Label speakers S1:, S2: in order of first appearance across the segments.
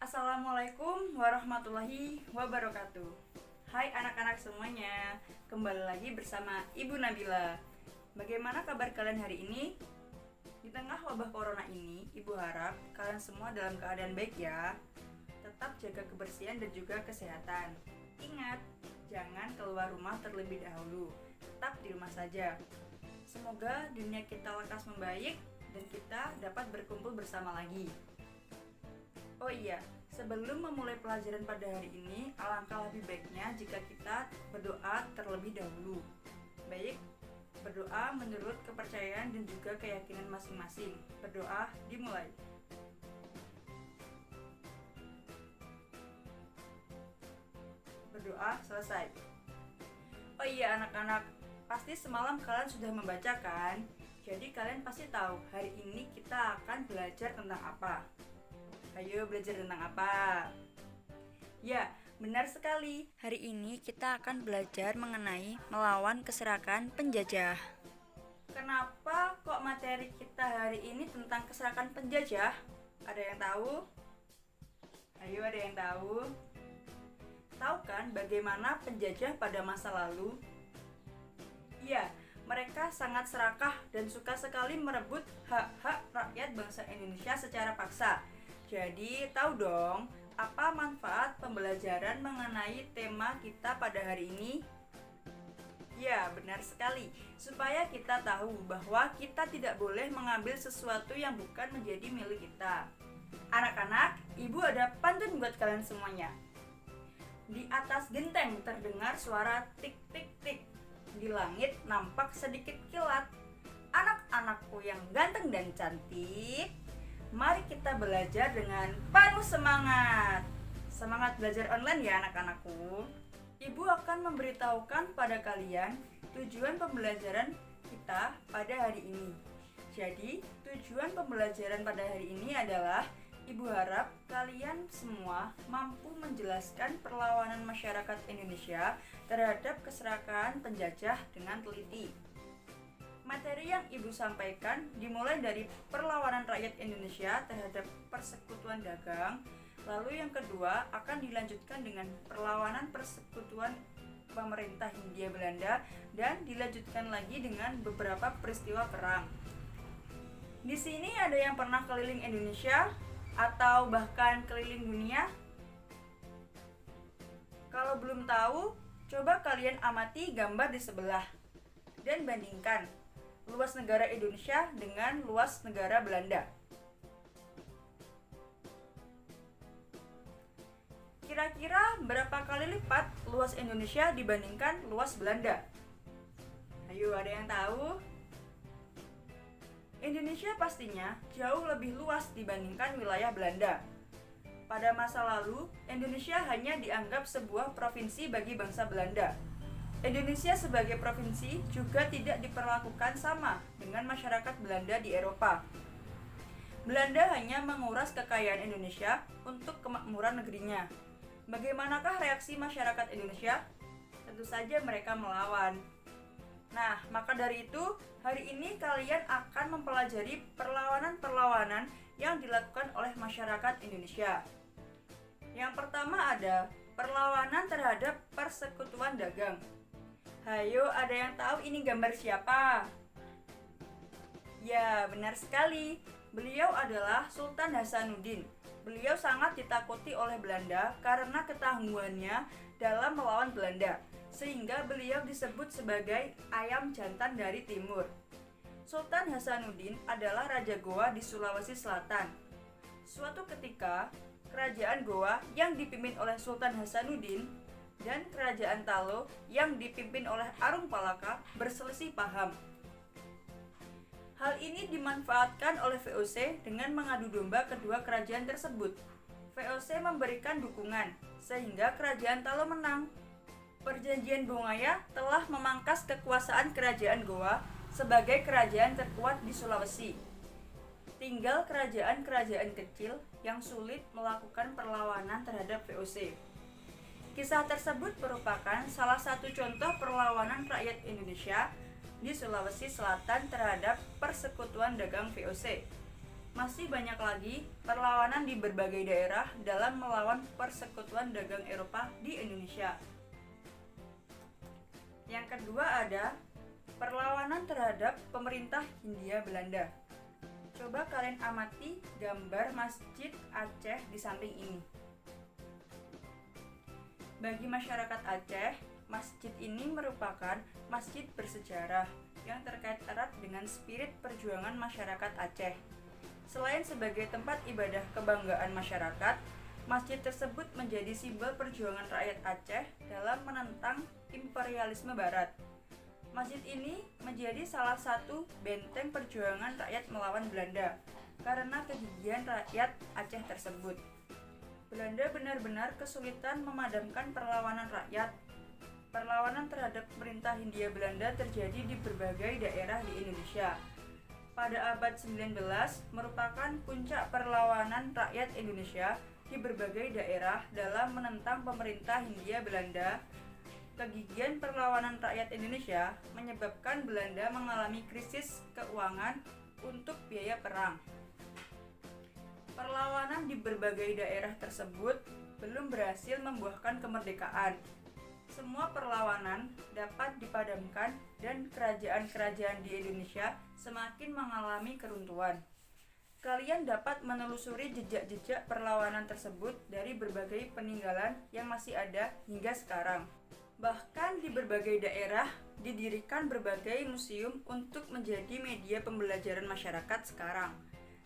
S1: Assalamualaikum warahmatullahi wabarakatuh. Hai anak-anak semuanya, kembali lagi bersama Ibu Nabila. Bagaimana kabar kalian hari ini? Di tengah wabah corona ini, Ibu harap kalian semua dalam keadaan baik ya. Tetap jaga kebersihan dan juga kesehatan. Ingat, jangan keluar rumah terlebih dahulu. Tetap di rumah saja. Semoga dunia kita lekas membaik dan kita dapat berkumpul bersama lagi. Oh iya, sebelum memulai pelajaran pada hari ini, alangkah lebih baiknya jika kita berdoa terlebih dahulu. Baik, berdoa menurut kepercayaan dan juga keyakinan masing-masing. Berdoa dimulai. Berdoa selesai. Oh iya anak-anak, pasti semalam kalian sudah membaca kan? Jadi kalian pasti tahu hari ini kita akan belajar tentang apa. Ayo belajar tentang apa? Ya, benar sekali. Hari ini kita akan belajar mengenai melawan keserakan penjajah. Kenapa kok materi kita hari ini tentang keserakan penjajah? Ada yang tahu? Ayo, ada yang tahu? Tahu kan bagaimana penjajah pada masa lalu? Ya, mereka sangat serakah dan suka sekali merebut hak-hak rakyat bangsa Indonesia secara paksa. Jadi, tahu dong, apa manfaat pembelajaran mengenai tema kita pada hari ini? Ya, benar sekali. Supaya kita tahu bahwa kita tidak boleh mengambil sesuatu yang bukan menjadi milik kita. Anak-anak, Ibu ada pantun buat kalian semuanya. Di atas genteng terdengar suara tik-tik-tik. Di langit nampak sedikit kilat. Anak-anakku yang ganteng dan cantik, mari kita belajar dengan penuh semangat. Semangat belajar online ya anak-anakku. Ibu akan memberitahukan pada kalian tujuan pembelajaran kita pada hari ini. Jadi, tujuan pembelajaran pada hari ini adalah Ibu harap kalian semua mampu menjelaskan perlawanan masyarakat Indonesia terhadap keserakan penjajah dengan teliti. Materi yang Ibu sampaikan dimulai dari perlawanan rakyat Indonesia terhadap persekutuan dagang, lalu yang kedua akan dilanjutkan dengan perlawanan persekutuan pemerintah Hindia Belanda dan dilanjutkan lagi dengan beberapa peristiwa perang. Di sini ada yang pernah keliling Indonesia atau bahkan keliling dunia? Kalau belum tahu, coba kalian amati gambar di sebelah dan bandingkan luas negara Indonesia dengan luas negara Belanda. Kira-kira berapa kali lipat luas Indonesia dibandingkan luas Belanda? Ayo, ada yang tahu? Indonesia pastinya jauh lebih luas dibandingkan wilayah Belanda. Pada masa lalu, Indonesia hanya dianggap sebuah provinsi bagi bangsa Belanda. Indonesia sebagai provinsi juga tidak diperlakukan sama dengan masyarakat Belanda di Eropa. Belanda hanya menguras kekayaan Indonesia untuk kemakmuran negerinya. Bagaimanakah reaksi masyarakat Indonesia? Tentu saja mereka melawan. Nah, maka dari itu, hari ini kalian akan mempelajari perlawanan-perlawanan yang dilakukan oleh masyarakat Indonesia. Yang pertama ada perlawanan terhadap persekutuan dagang. Hayo, ada yang tahu ini gambar siapa? Ya, benar sekali. Beliau adalah Sultan Hasanuddin. Beliau sangat ditakuti oleh Belanda karena ketangguhannya dalam melawan Belanda, sehingga beliau disebut sebagai ayam jantan dari timur. Sultan Hasanuddin adalah Raja Goa di Sulawesi Selatan. Suatu ketika, kerajaan Goa yang dipimpin oleh Sultan Hasanuddin dan kerajaan Talo yang dipimpin oleh Arung Palaka berselisih paham. Hal ini dimanfaatkan oleh VOC dengan mengadu domba kedua kerajaan tersebut. VOC memberikan dukungan sehingga kerajaan Talo menang. Perjanjian Bongaya telah memangkas kekuasaan kerajaan Goa sebagai kerajaan terkuat di Sulawesi. Tinggal kerajaan-kerajaan kecil yang sulit melakukan perlawanan terhadap VOC. Kisah tersebut merupakan salah satu contoh perlawanan rakyat Indonesia di Sulawesi Selatan terhadap persekutuan dagang VOC. Masih banyak lagi perlawanan di berbagai daerah dalam melawan persekutuan dagang Eropa di Indonesia. Yang kedua ada perlawanan terhadap pemerintah Hindia Belanda. Coba kalian amati gambar Masjid Aceh di samping ini. Bagi masyarakat Aceh, masjid ini merupakan masjid bersejarah yang terkait erat dengan spirit perjuangan masyarakat Aceh. Selain sebagai tempat ibadah kebanggaan masyarakat, masjid tersebut menjadi simbol perjuangan rakyat Aceh dalam menentang imperialisme barat. Masjid ini menjadi salah satu benteng perjuangan rakyat melawan Belanda karena kegigihan rakyat Aceh tersebut. Belanda benar-benar kesulitan memadamkan perlawanan rakyat. Perlawanan terhadap pemerintah Hindia Belanda terjadi di berbagai daerah di Indonesia. Pada abad 19 merupakan puncak perlawanan rakyat Indonesia di berbagai daerah dalam menentang pemerintah Hindia Belanda. Kegigihan perlawanan rakyat Indonesia menyebabkan Belanda mengalami krisis keuangan untuk biaya perang. Perlawanan di berbagai daerah tersebut belum berhasil membuahkan kemerdekaan. Semua perlawanan dapat dipadamkan dan kerajaan-kerajaan di Indonesia semakin mengalami keruntuhan. Kalian dapat menelusuri jejak-jejak perlawanan tersebut dari berbagai peninggalan yang masih ada hingga sekarang. Bahkan di berbagai daerah didirikan berbagai museum untuk menjadi media pembelajaran masyarakat sekarang.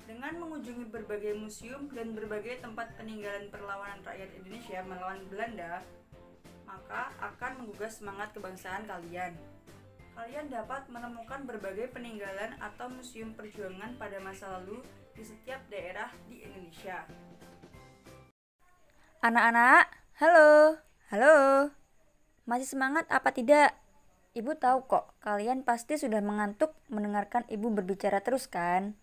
S1: Dengan mengunjungi berbagai museum dan berbagai tempat peninggalan perlawanan rakyat Indonesia melawan Belanda, maka akan menggugah semangat kebangsaan kalian. Kalian dapat menemukan berbagai peninggalan atau museum perjuangan pada masa lalu di setiap daerah di Indonesia.
S2: Anak-anak, halo, halo. Masih semangat apa tidak? Ibu tahu kok, kalian pasti sudah mengantuk mendengarkan ibu berbicara terus kan?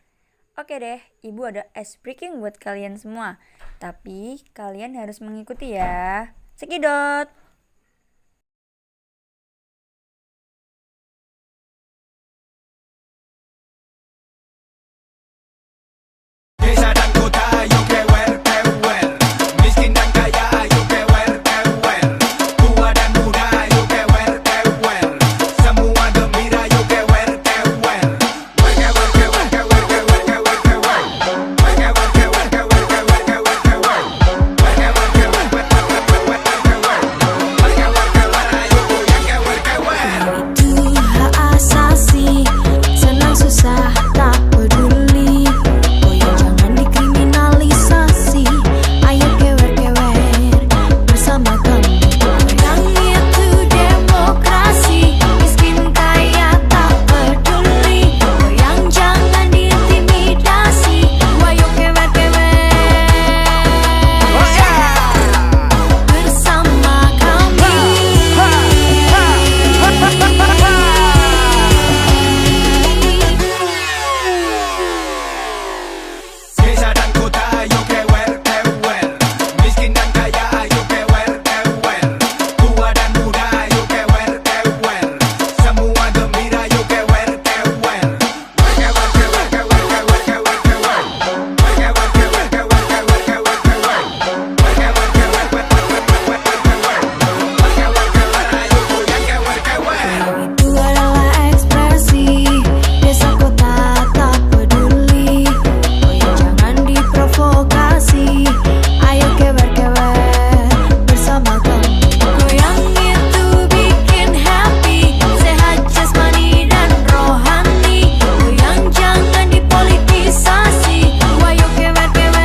S2: Oke deh, ibu ada ice breaking buat kalian semua. Tapi kalian harus mengikuti ya. Cekidot.
S3: Desa dan kota, ayo kewer, kewer. Miskin dan kaya, ayo kewer, kewer. Tua dan muda, ayo kewer, kewer. Semua gembira, ayo kewer, kewer. Kewer, kewer, kewer, kewer, kewer, kewer, kewer. Kewer, kewer, kewer, kewer, kewer, kewer. Kewer, kewer, kewer, kewer, kewer, kewer. Kewer, kewer, ayo goyang, kewer, kewer.
S4: Itu hak asasi, senang susah tak peduli. Goyang jangan dikriminalisasi. Ayo kewer-kewer bersama kami. Goyang itu demokrasi, miskin kaya tak peduli. Goyang jangan diintimidasi. Ayo kewer-kewer bersama kami.
S3: Desa dan kota, ayo kewer, kewer. Miskin dan kaya, ayo kewer, kewer. Tua dan muda, ayo kewer, kewer. Semua gembira, ayo kewer, kewer. Kewer, kewer, kewer, kewer, kewer, kewer. Kewer, kewer, kewer, kewer, kewer, kewer. Kewer, kewer, kewer, kewer, kewer. Kewer, kewer, ayo goyang, kewer, kewer.
S4: Itu adalah ekspresi desa kota tak peduli. Goyang jangan diprovokasi. Ayo kewer-kewer bersama kami. Goyang itu bikin happy, sehat jasmani dan rohani. Goyang jangan dipolitisasi. Ayo kewer-kewer.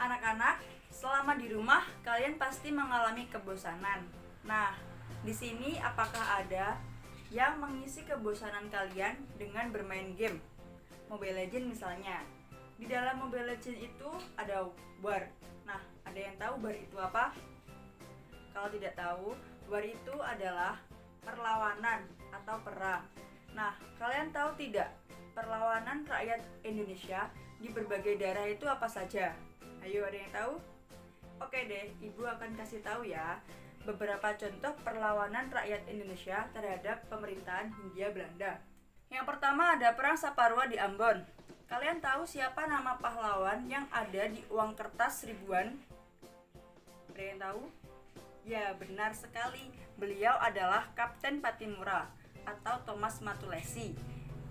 S1: Anak-anak, selama di rumah kalian pasti mengalami kebosanan. Nah, di sini apakah ada yang mengisi kebosanan kalian dengan bermain game? Mobile Legends misalnya. Di dalam Mobile Legends itu ada war. Nah, ada yang tahu war itu apa? Kalau tidak tahu, war itu adalah perlawanan atau perang. Nah, kalian tahu tidak perlawanan rakyat Indonesia di berbagai daerah itu apa saja? Ayo, ada yang tahu? Oke deh, Ibu akan kasih tahu ya beberapa contoh perlawanan rakyat Indonesia terhadap pemerintahan Hindia Belanda. Yang pertama ada Perang Saparua di Ambon. Kalian tahu siapa nama pahlawan yang ada di uang kertas ribuan? Ada yang tahu? Ya, benar sekali. Beliau adalah Kapten Patimura atau Thomas Matulesi.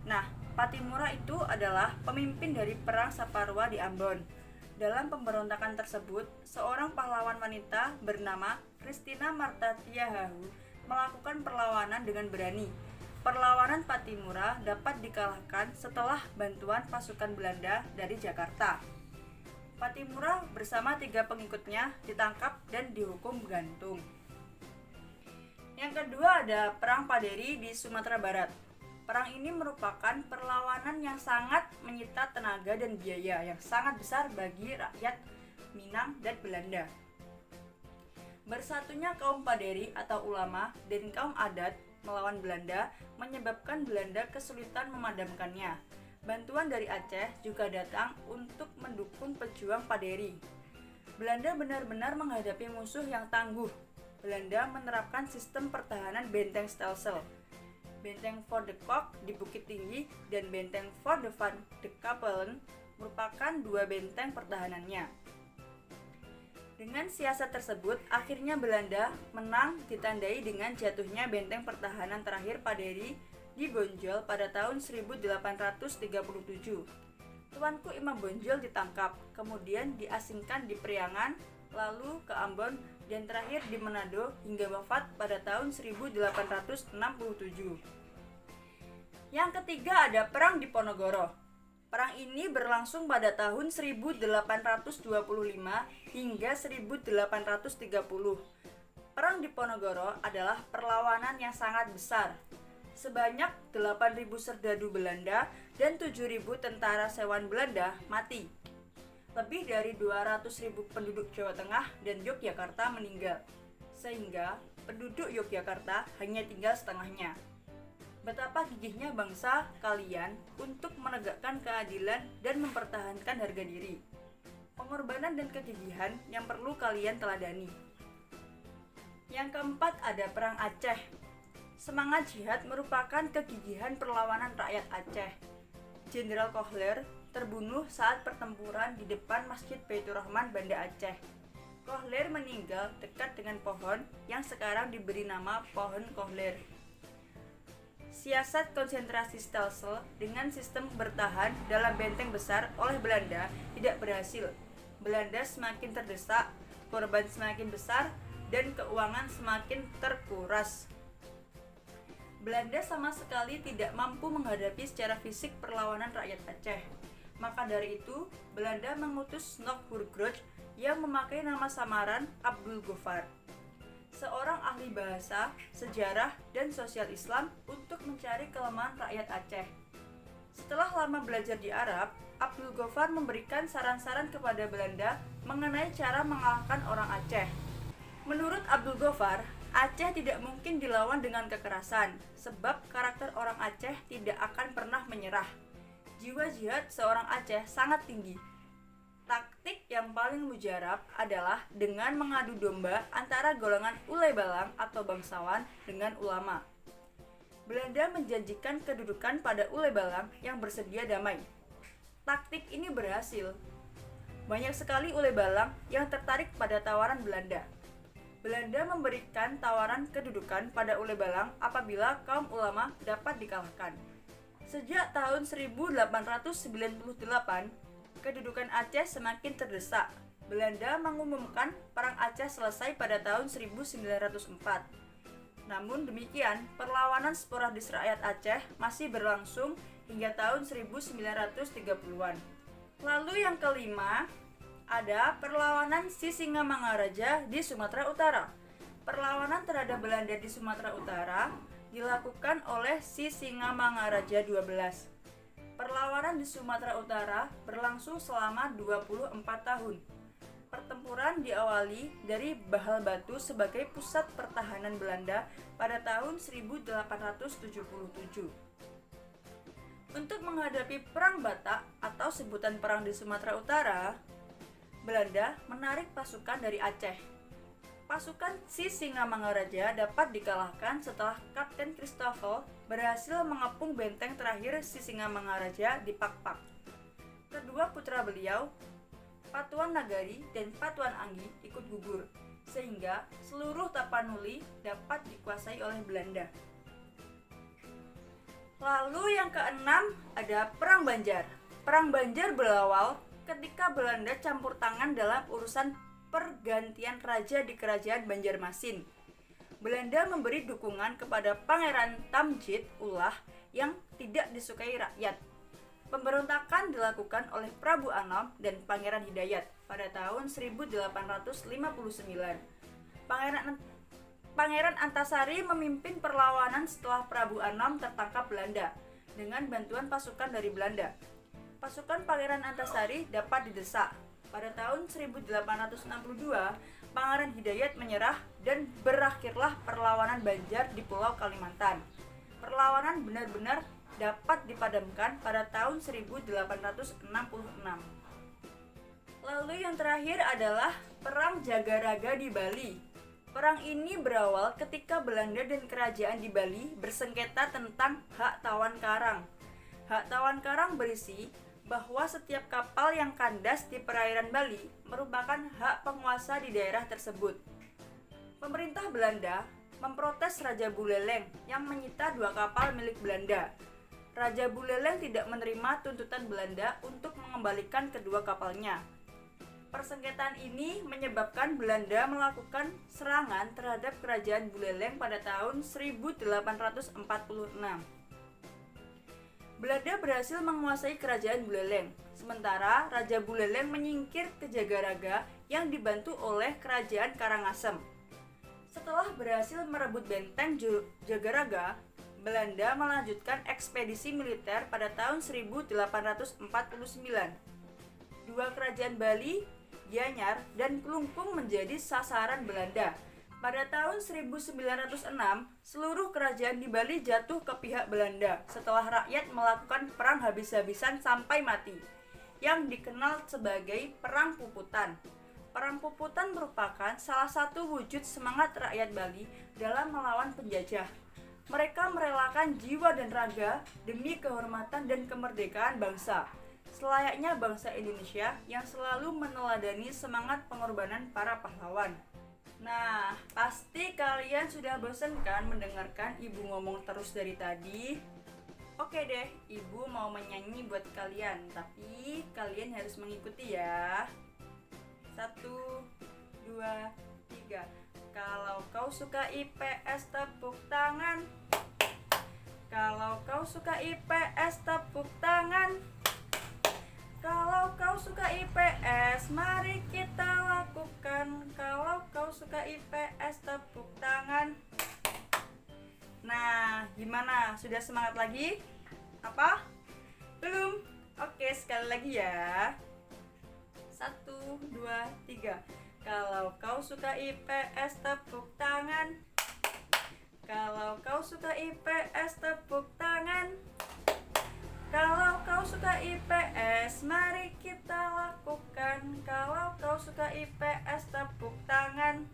S1: Nah, Patimura itu adalah pemimpin dari Perang Saparua di Ambon. Dalam pemberontakan tersebut, seorang pahlawan wanita bernama Christina Marta Tiahahu melakukan perlawanan dengan berani. Perlawanan Patimura dapat dikalahkan setelah bantuan pasukan Belanda dari Jakarta. Patimura bersama 3 pengikutnya ditangkap dan dihukum gantung. Yang kedua ada Perang Paderi di Sumatera Barat. Perang ini merupakan perlawanan yang sangat menyita tenaga dan biaya yang sangat besar bagi rakyat Minang dan Belanda. Bersatunya kaum Paderi atau ulama dan kaum adat melawan Belanda menyebabkan Belanda kesulitan memadamkannya. Bantuan dari Aceh juga datang untuk mendukung pejuang Paderi. Belanda benar-benar menghadapi musuh yang tangguh. Belanda menerapkan sistem pertahanan benteng stelsel. Benteng Fort de Kock di Bukit Tinggi dan benteng Fort de Van de Kapellen merupakan 2 benteng pertahanannya. Dengan siasat tersebut, akhirnya Belanda menang ditandai dengan jatuhnya benteng pertahanan terakhir Paderi di Bonjol pada tahun 1837. Tuanku Imam Bonjol ditangkap, kemudian diasingkan di Priangan, lalu ke Ambon, dan terakhir di Manado hingga wafat pada tahun 1867. Yang ketiga ada Perang Diponegoro. Perang ini berlangsung pada tahun 1825 hingga 1830. Perang Diponegoro adalah perlawanan yang sangat besar. Sebanyak 8.000 serdadu Belanda dan 7.000 tentara sewan Belanda mati. Lebih dari 200.000 penduduk Jawa Tengah dan Yogyakarta meninggal, sehingga penduduk Yogyakarta hanya tinggal setengahnya. Betapa gigihnya bangsa kalian untuk menegakkan keadilan dan mempertahankan harga diri. Pengorbanan dan kegigihan yang perlu kalian teladani. Yang keempat ada Perang Aceh. Semangat jihad merupakan kegigihan perlawanan rakyat Aceh. Jenderal Kohler terbunuh saat pertempuran di depan Masjid Baitur Rahman, Banda Aceh. Kohler meninggal dekat dengan pohon yang sekarang diberi nama Pohon Kohler. Siasat konsentrasi stelsel dengan sistem bertahan dalam benteng besar oleh Belanda tidak berhasil. Belanda semakin terdesak, korban semakin besar, dan keuangan semakin terkuras. Belanda sama sekali tidak mampu menghadapi secara fisik perlawanan rakyat Aceh. Maka dari itu, Belanda mengutus Nok Hurgroch yang memakai nama samaran Abdul Ghaffar, seorang ahli bahasa, sejarah, dan sosial Islam untuk mencari kelemahan rakyat Aceh. Setelah lama belajar di Arab, Abdul Ghaffar memberikan saran-saran kepada Belanda mengenai cara mengalahkan orang Aceh. Menurut Abdul Ghaffar, Aceh tidak mungkin dilawan dengan kekerasan, sebab karakter orang Aceh tidak akan pernah menyerah. Jiwa jihad seorang Aceh sangat tinggi. Taktik yang paling mujarab adalah dengan mengadu domba antara golongan Ule Balang atau bangsawan dengan ulama. Belanda menjanjikan kedudukan pada Ule Balang yang bersedia damai. Taktik ini berhasil. Banyak sekali Ule Balang yang tertarik pada tawaran Belanda. Belanda memberikan tawaran kedudukan pada Ule Balang apabila kaum ulama dapat dikalahkan. Sejak tahun 1898, kedudukan Aceh semakin terdesak. Belanda mengumumkan Perang Aceh selesai pada tahun 1904. Namun demikian, perlawanan sporadis rakyat Aceh masih berlangsung hingga tahun 1930-an. Lalu yang kelima, ada perlawanan Sisingamangaraja di Sumatera Utara. Perlawanan terhadap Belanda di Sumatera Utara dilakukan oleh Sisingamangaraja XII. Perlawanan di Sumatera Utara berlangsung selama 24 tahun. Pertempuran diawali dari Bahal Batu sebagai pusat pertahanan Belanda pada tahun 1877. Untuk menghadapi Perang Batak atau sebutan perang di Sumatera Utara, Belanda menarik pasukan dari Aceh. Pasukan Sisingamangaraja dapat dikalahkan setelah Kapten Christoffel berhasil mengepung benteng terakhir Sisingamangaraja di Pakpak. Kedua putra beliau, Patuan Nagari dan Patuan Anggi, ikut gugur, sehingga seluruh Tapanuli dapat dikuasai oleh Belanda. Lalu yang keenam ada Perang Banjar. Perang Banjar berawal ketika Belanda campur tangan dalam urusan pergantian raja di kerajaan Banjarmasin. Belanda memberi dukungan kepada Pangeran Tamjid Ullah yang tidak disukai rakyat. Pemberontakan dilakukan oleh Prabu Anom dan Pangeran Hidayat pada tahun 1859. Pangeran Antasari memimpin perlawanan setelah Prabu Anom tertangkap Belanda dengan bantuan pasukan dari Belanda. Pasukan Pangeran Antasari dapat didesak. Pada tahun 1862, Pangeran Hidayat menyerah dan berakhirlah perlawanan Banjar di Pulau Kalimantan. Perlawanan benar-benar dapat dipadamkan pada tahun 1866. Lalu yang terakhir adalah Perang Jagaraga di Bali. Perang ini berawal ketika Belanda dan kerajaan di Bali bersengketa tentang hak tawan karang. Hak tawan karang berisi bahwa setiap kapal yang kandas di perairan Bali merupakan hak penguasa di daerah tersebut. Pemerintah Belanda memprotes Raja Buleleng yang menyita 2 kapal milik Belanda. Raja Buleleng tidak menerima tuntutan Belanda untuk mengembalikan kedua kapalnya. Persengketaan ini menyebabkan Belanda melakukan serangan terhadap kerajaan Buleleng pada tahun 1846. Belanda berhasil menguasai kerajaan Buleleng, sementara Raja Buleleng menyingkir ke Jagaraga yang dibantu oleh kerajaan Karangasem. Setelah berhasil merebut benteng Jagaraga, Belanda melanjutkan ekspedisi militer pada tahun 1849. 2 kerajaan Bali, Gianyar, dan Klungkung menjadi sasaran Belanda. Pada tahun 1906, seluruh kerajaan di Bali jatuh ke pihak Belanda setelah rakyat melakukan perang habis-habisan sampai mati, yang dikenal sebagai Perang Puputan. Perang Puputan merupakan salah satu wujud semangat rakyat Bali dalam melawan penjajah. Mereka merelakan jiwa dan raga demi kehormatan dan kemerdekaan bangsa, selayaknya bangsa Indonesia yang selalu meneladani semangat pengorbanan para pahlawan. Nah, pasti kalian sudah bosan kan mendengarkan Ibu ngomong terus dari tadi? Oke deh, Ibu mau menyanyi buat kalian, tapi kalian harus mengikuti ya. 1, 2, 3. Kalau kau suka IPS tepuk tangan. Kalau kau suka IPS tepuk tangan. Kalau kau suka IPS, mari kita lakukan. Kalau kau suka IPS, tepuk tangan. Nah, gimana? Sudah semangat lagi? Apa? Belum? Oke, sekali lagi ya. 1, 2, 3. Kalau kau suka IPS, tepuk tangan. Kalau kau suka IPS, tepuk tangan. Kalau kau suka IPS, mari kita lakukan. Kalau kau suka IPS, tepuk tangan.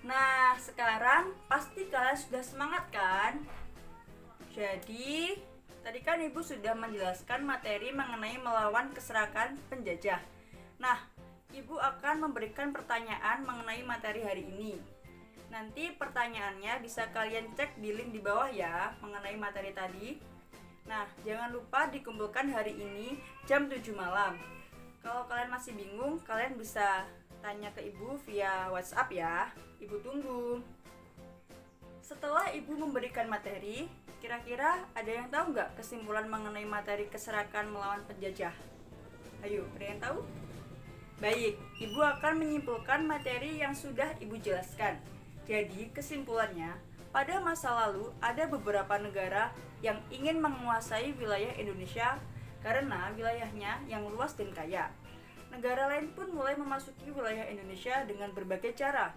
S1: Nah, sekarang pasti kalian sudah semangat kan? Jadi, tadi kan Ibu sudah menjelaskan materi mengenai melawan keserakan penjajah. Nah, Ibu akan memberikan pertanyaan mengenai materi hari ini. Nanti pertanyaannya bisa kalian cek di link di bawah ya, mengenai materi tadi. Nah, jangan lupa dikumpulkan hari ini jam 7 malam. Kalau kalian masih bingung, kalian bisa tanya ke Ibu via WhatsApp ya. Ibu tunggu. Setelah Ibu memberikan materi, kira-kira ada yang tahu nggak kesimpulan mengenai materi keserakan melawan penjajah? Ayo, ada yang tahu? Baik, Ibu akan menyimpulkan materi yang sudah Ibu jelaskan. Jadi, kesimpulannya, pada masa lalu ada beberapa negara yang ingin menguasai wilayah Indonesia karena wilayahnya yang luas dan kaya. Negara lain pun mulai memasuki wilayah Indonesia dengan berbagai cara.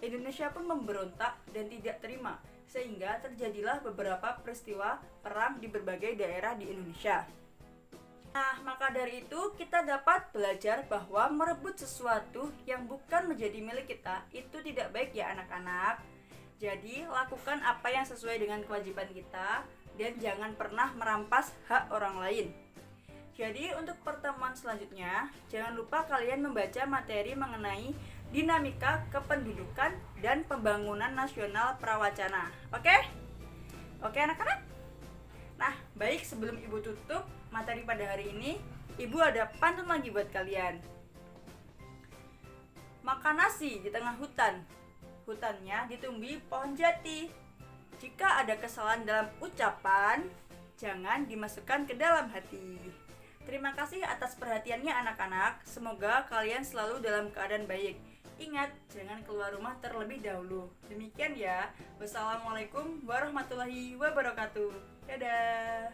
S1: Indonesia pun memberontak dan tidak terima, sehingga terjadilah beberapa peristiwa perang di berbagai daerah di Indonesia. Nah, maka dari itu kita dapat belajar bahwa merebut sesuatu yang bukan menjadi milik kita itu tidak baik ya anak-anak. Jadi, lakukan apa yang sesuai dengan kewajiban kita dan jangan pernah merampas hak orang lain. Jadi, untuk pertemuan selanjutnya, jangan lupa kalian membaca materi mengenai dinamika kependudukan dan pembangunan nasional prawacana. Oke? Oke anak-anak? Nah, baik sebelum Ibu tutup materi pada hari ini, Ibu ada pantun lagi buat kalian. Makan nasi di tengah hutan, hutannya ditumbuhi pohon jati. Jika ada kesalahan dalam ucapan, jangan dimasukkan ke dalam hati. Terima kasih atas perhatiannya anak-anak. Semoga kalian selalu dalam keadaan baik. Ingat, jangan keluar rumah terlebih dahulu. Demikian ya. Wassalamualaikum warahmatullahi wabarakatuh. Dadah.